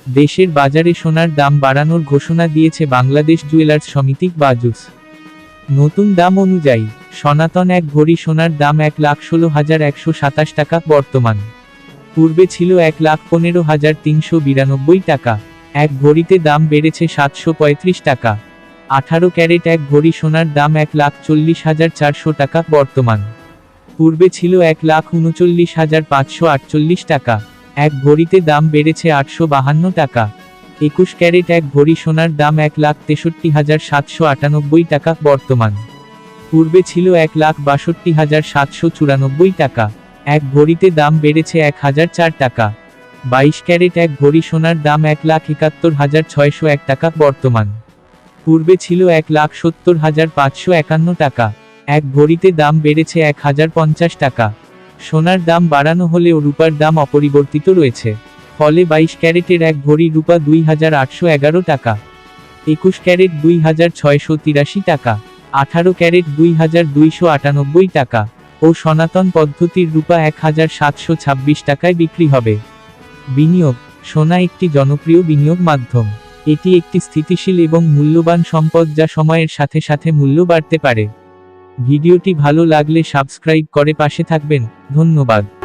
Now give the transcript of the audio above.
দেশের বাজারে সোনার দাম বাড়ানোর ঘোষণা দিয়েছে বাংলাদেশ জুয়েলার্স সমিতি বাজুস। নতুন দাম অনুযায়ী সনাতন এক ভরি সোনার দাম 1,16,127 টাকা বর্তমান। পূর্বে ছিল 1,15,392 টাকা। এক ভরিতে দাম বেড়েছে 735 টাকা। 18 ক্যারেট এক ভরি সোনার দাম 1,40,400 টাকা বর্তমান। পূর্বে ছিল 1,39,548 টাকা। এক ভরিতে দাম বেড়েছে 852 টাকা। 21 ক্যারেট এক ভরি সোনার দাম 1,63,798 টাকা বর্তমান। পূর্বে ছিল 1,62,794 টাকা। এক ভরিতে দাম বেড়েছে 1,004 টাকা। 22 ক্যারেট এক ভরি সোনার দাম 1,71,601 টাকা বর্তমান। পূর্বে ছিল 1,70,551 টাকা। এক ভরিতে দাম বেড়েছে 1,050 টাকা। সোনার দাম বাড়ানো হলেও রূপার দাম অপরিবর্তিত রয়েছে। ফলে 22 ক্যারেটের এক ভরি রূপা 2,811 টাকা। 21 ক্যারেট 2,683 টাকা। 18 ক্যারেট 2,298 টাকা ও সনাতন পদ্ধতির রূপা 1,726 টাকায় বিক্রি হবে। বিনিয়োগ: সোনা একটি জনপ্রিয় বিনিয়োগ মাধ্যম। এটি একটি স্থিতিশীল এবং মূল্যবান সম্পদ যা সময়ের সাথে সাথে মূল্য বাড়তে পারে। ভিডিওটি ভালো লাগলে সাবস্ক্রাইব করে পাশে থাকবেন। ধন্যবাদ।